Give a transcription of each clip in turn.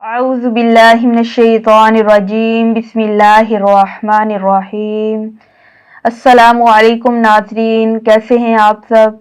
अऊज़ु बिल्लाहि मिनश्शैतानिर्रजीम बिस्मिल्लाहिर्रहमानिर्रहीम। अस्सलामु अलैकुम नाज़रीन, कैसे हैं आप सब।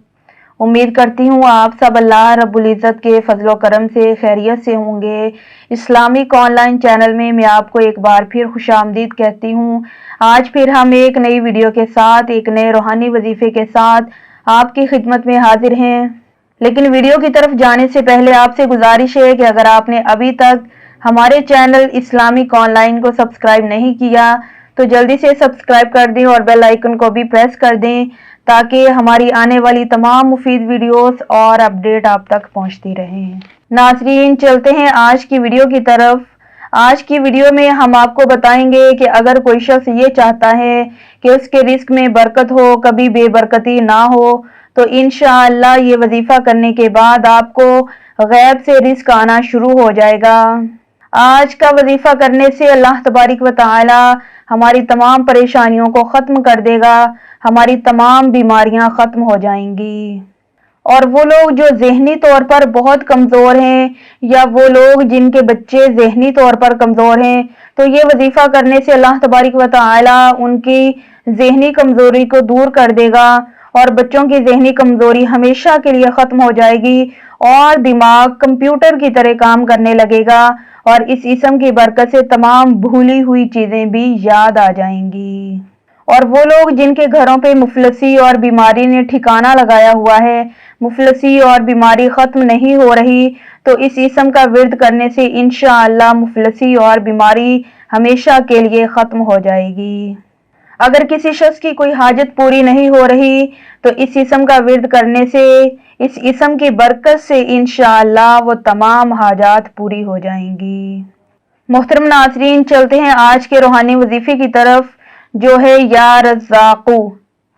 उम्मीद करती हूँ आप सब अल्लाह रब्बुल इज़्ज़त के फजलो करम से खैरियत से होंगे। इस्लामिक ऑनलाइन चैनल में मैं आपको एक बार फिर खुशामदीद कहती हूँ। आज फिर हम एक नई वीडियो के साथ, एक नए रूहानी वजीफे के साथ आपकी खिदमत में हाजिर हैं। लेकिन वीडियो की तरफ जाने से पहले आपसे गुजारिश है कि अगर आपने अभी तक हमारे चैनल इस्लामिक ऑनलाइन को सब्सक्राइब नहीं किया तो जल्दी से सब्सक्राइब कर दें और बेल आइकन को भी प्रेस कर दें ताकि हमारी आने वाली तमाम मुफीद वीडियोस और अपडेट आप तक पहुंचती रहें। नाज़रीन, चलते हैं आज की वीडियो की तरफ। आज की वीडियो में हम आपको बताएंगे कि अगर कोई शख्स ये चाहता है कि उसके रिस्क में बरकत हो, कभी बेबरकती ना हो, तो इंशाअल्लाह ये वजीफा करने के बाद आपको गैब से रिस्क आना शुरू हो जाएगा। आज का वजीफा करने से अल्लाह तबारिक व तआला हमारी तमाम परेशानियों को ख़त्म कर देगा, हमारी तमाम बीमारियां ख़त्म हो जाएंगी। और वो लोग जो ज़हनी तौर पर बहुत कमज़ोर हैं या वो लोग जिनके बच्चे ज़हनी तौर पर कमज़ोर हैं, तो ये वजीफ़ा करने से अल्लाह तबारिक व तआला उनकी ज़हनी कमज़ोरी को दूर कर देगा और बच्चों की ज़हनी कमज़ोरी हमेशा के लिए ख़त्म हो जाएगी और दिमाग कंप्यूटर की तरह काम करने लगेगा और इस इसम की बरकत से तमाम भूली हुई चीज़ें भी याद आ जाएंगी। और वो लोग जिनके घरों पे मुफलसी और बीमारी ने ठिकाना लगाया हुआ है, मुफलसी और बीमारी ख़त्म नहीं हो रही, तो इस इसम का विर्द करने से इंशाअल्लाह मुफलसी और बीमारी हमेशा के लिए ख़त्म हो जाएगी। अगर किसी शख्स की कोई हाजत पूरी नहीं हो रही तो इस इसम का विर्द करने से, इस इसम की बरकत से इंशाअल्लाह वो तमाम हाजात पूरी हो जाएंगी। मोहतरम नाज़रीन, चलते हैं आज के रूहानी वजीफे की तरफ, जो है या रज़्ज़ाक़ू।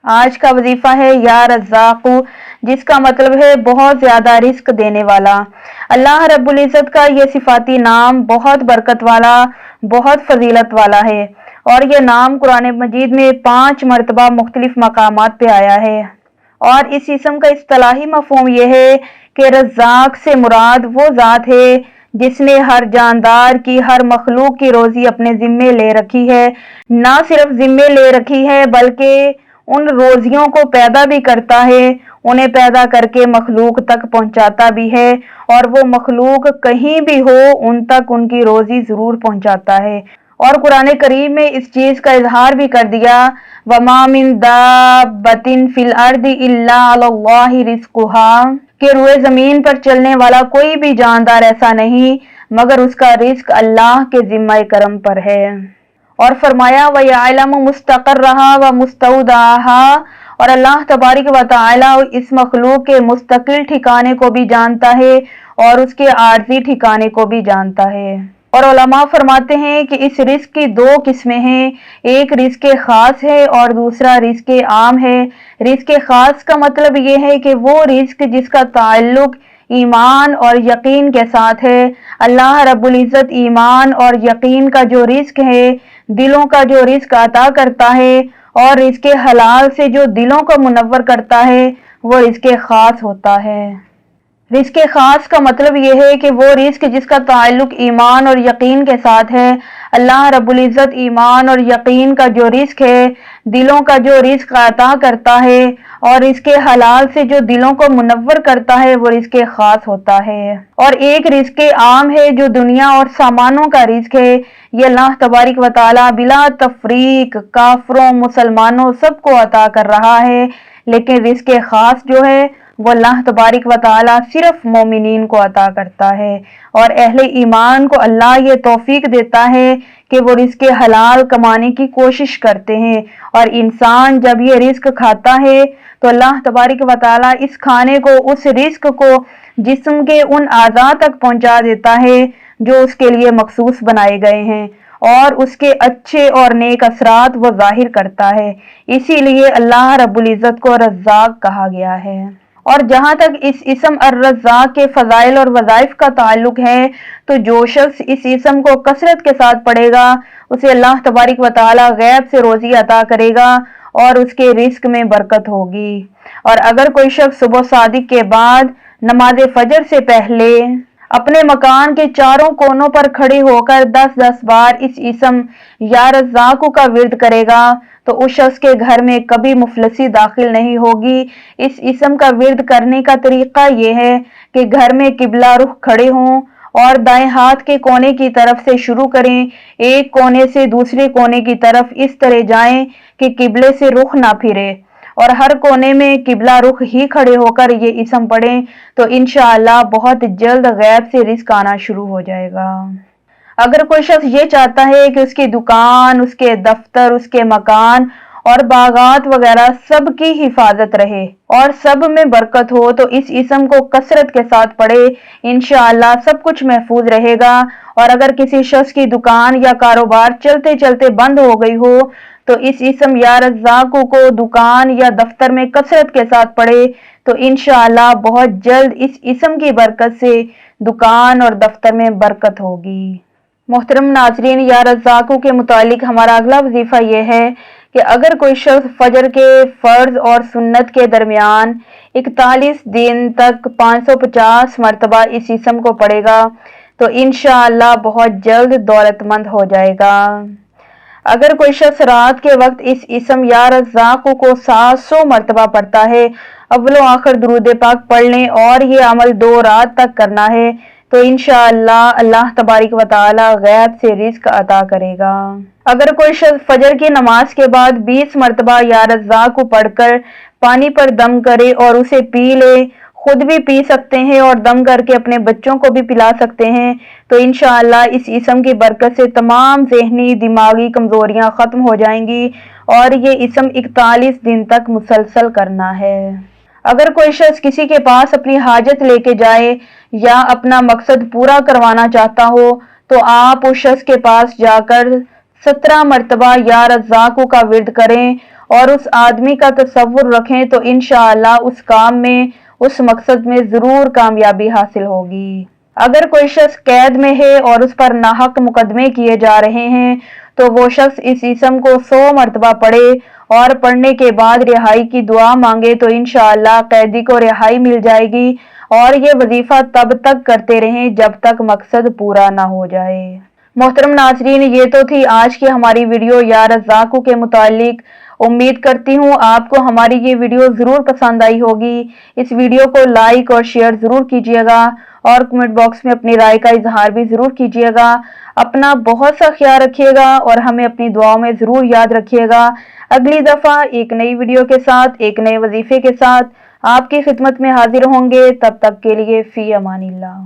आज का वजीफा है या रज़्ज़ाक़ू, जिसका मतलब है बहुत ज्यादा रिस्क देने वाला। अल्लाह रब्बुल इज़्ज़त का ये सिफाती नाम बहुत बरकत वाला, बहुत फजीलत वाला है और यह नाम कुरान मजीद में 5 मरतबा मुख्तलिफ मकामात पे आया है। और इस इसम का इस्तिलाही मफ़हूम यह है कि रज़्ज़ाक़ से मुराद वो ज़ात है जिसने हर जानदार की, हर मखलूक की रोजी अपने जिम्मे ले रखी है। ना सिर्फ जिम्मे ले रखी है बल्कि उन रोजियों को पैदा भी करता है, उन्हें पैदा करके मखलूक तक पहुंचाता भी है और वो मखलूक कहीं भी हो उन तक उनकी रोजी जरूर पहुंचाता है। और कुरान करीम में इस चीज का इजहार भी कर दिया, वमा मिन दाब्बतिन फिल अर्दि इल्ला अलल्लाहि रिज़्क़ुहा, कि रुए जमीन पर चलने वाला कोई भी जानदार ऐसा नहीं मगर उसका रिस्क अल्लाह के जिम्मा करम पर है। और फरमाया व यअलमु मुस्तक़र्रहा व मुस्तौदाहा, और अल्लाह तबारिक व तआला इस मखलूक के मुस्तकिल ठिकाने को भी जानता है और उसके आर्जी ठिकाने को भी जानता है। और उलमा फरमाते हैं कि इस रिस्क की 2 किस्में हैं, एक रिस्क खास है और दूसरा रिस्क आम है। रिस्क खास का मतलब ये है कि वो रिस्क जिसका ताल्लुक ईमान और यकीन के साथ है। अल्लाह रब्बुल इज़्ज़त ईमान और यकीन का जो रिस्क है, दिलों का जो रिस्क अता करता है और रिस्क हलाल से जो दिलों को मुनव्वर करता है, वो रिस्क खास होता है। रिस्क खास का मतलब यह है कि वो रिस्क जिसका ताल्लुक ईमान और यकीन के साथ है। अल्लाह रब्बुल इज़्ज़त ईमान और यकीन का जो रिस्क है, दिलों का जो रिस्क अता करता है और इसके हलाल से जो दिलों को मुनव्वर करता है, वो रिस्क खास होता है। और एक रिस्क आम है जो दुनिया और सामानों का रिस्क है। ये अल्लाह तबारिक व तआला बिला तफरीक काफरों, मुसलमानों सबको अता कर रहा है। लेकिन रिस्क खास जो है वो अल्लाह तबारिक व तआला सिर्फ मोमिनीन को अता करता है और अहले ईमान को अल्लाह ये तौफीक देता है कि वो रिस्क हलाल कमाने की कोशिश करते हैं। और इंसान जब ये रिस्क खाता है तो अल्लाह तबारिक व तआला इस खाने को, उस रिस्क को जिस्म के उन आज़ा तक पहुंचा देता है जो उसके लिए मखसूस बनाए गए हैं और उसके अच्छे और नेक असरात वो जाहिर करता है। इसीलिए अल्लाह रब्बुल इज़्ज़त को रज़्ज़ाक़ कहा गया है। और जहाँ तक इस इसम अर्रज़्ज़ाक़ के फ़ज़ाइल और वज़ाइफ का ताल्लुक है, तो जो शख्स इस इसम को कसरत के साथ पढ़ेगा उसे अल्लाह तबारिक व तआला गैब से रोज़ी अता करेगा और उसके रिस्क में बरकत होगी। और अगर कोई शख्स सुबह सादिक के बाद नमाज फजर से पहले अपने मकान के चारों कोनों पर खड़े होकर 10-10 बार इस इसम या रज़्ज़ाक़ु का विर्द करेगा तो उस शख्स के घर में कभी मुफलसी दाखिल नहीं होगी। इस इसम का विर्द करने का तरीका यह है कि घर में किबला रुख खड़े हों और दाएं हाथ के कोने की तरफ से शुरू करें। एक कोने से दूसरे कोने की तरफ इस तरह जाएं कि किबले से रुख ना फिरे और हर कोने में किबला रुख ही खड़े होकर ये इसम पढ़ें तो इंशाअल्लाह बहुत जल्द गैब से रिज़्क आना शुरू हो जाएगा। अगर कोई शख्स ये चाहता है कि उसकी दुकान, उसके दफ्तर, उसके मकान और बागात वगैरह सब की हिफाजत रहे और सब में बरकत हो तो इस इसम को कसरत के साथ पढ़े, इंशाअल्लाह सब कुछ महफूज रहेगा। और अगर किसी शख्स की दुकान या कारोबार चलते चलते बंद हो गई हो तो इस इसम या रज़्ज़ाक़ु को दुकान या दफ्तर में कसरत के साथ पढ़े तो इंशाअल्लाह बहुत जल्द इस इसम की बरकत से दुकान और दफ्तर में बरकत होगी। मोहतरम नाज़रीन, या रज़्ज़ाक़ु के मुतालिक हमारा अगला वजीफ़ा यह है कि अगर कोई शख्स फजर के फ़र्ज़ और सुन्नत के दरमियान 41 दिन तक 550 मरतबा इस इसम को पढ़ेगा तो इंशाअल्लाह बहुत जल्द दौलतमंद हो जाएगा। अगर कोई शख्स रात के वक्त इस इसम या रज़्ज़ाक़ु को 700 मरतबा पढ़ता है, अव्वल आखिर दुरूद पाक पढ़ लें और ये अमल 2 रात तक करना है तो इंशाअल्लाह अल्लाह तबारिक व तआला गैब से रिज़्क अता करेगा। अगर कोई शख्स फजर की नमाज के बाद 20 मरतबा या रज़्ज़ाक़ु पढ़कर पानी पर दम करे और उसे पी ले, खुद भी पी सकते हैं और दम करके अपने बच्चों को भी पिला सकते हैं तो इंशाअल्लाह इस इसम की बरकत से तमाम ज़हनी दिमागी कमज़ोरियाँ ख़त्म हो जाएंगी और ये इसम 41 दिन तक मुसलसल करना है। अगर कोई शख्स किसी के पास अपनी हाजत लेके जाए या अपना मकसद पूरा करवाना चाहता हो तो आप उस शख्स के पास जाकर 17 मरतबा या रज़्ज़ाक़ु का विर्द करें और उस आदमी का तसव्वुर रखें तो इंशाअल्लाह उस काम में, उस मकसद में ज़रूर कामयाबी हासिल होगी। अगर कोई शख्स कैद में है और उस पर नाहक मुकदमे किए जा रहे हैं तो वो शख्स इस इसम को 100 मरतबा पढ़े और पढ़ने के बाद रिहाई की दुआ मांगे तो इंशाअल्लाह कैदी को रिहाई मिल जाएगी और ये वजीफा तब तक करते रहें जब तक मकसद पूरा ना हो जाए। मोहतरम नाज़रीन, ये तो थी आज की हमारी वीडियो या रज़्ज़ाक़ु के मुतालिक। उम्मीद करती हूँ आपको हमारी ये वीडियो ज़रूर पसंद आई होगी। इस वीडियो को लाइक और शेयर ज़रूर कीजिएगा और कमेंट बॉक्स में अपनी राय का इजहार भी ज़रूर कीजिएगा। अपना बहुत सा ख्याल रखिएगा और हमें अपनी दुआओं में ज़रूर याद रखिएगा। अगली दफ़ा एक नई वीडियो के साथ, एक नए वजीफे के साथ आपकी खिदमत में हाजिर होंगे। तब तक के लिए फ़ी अमानिल्लाह।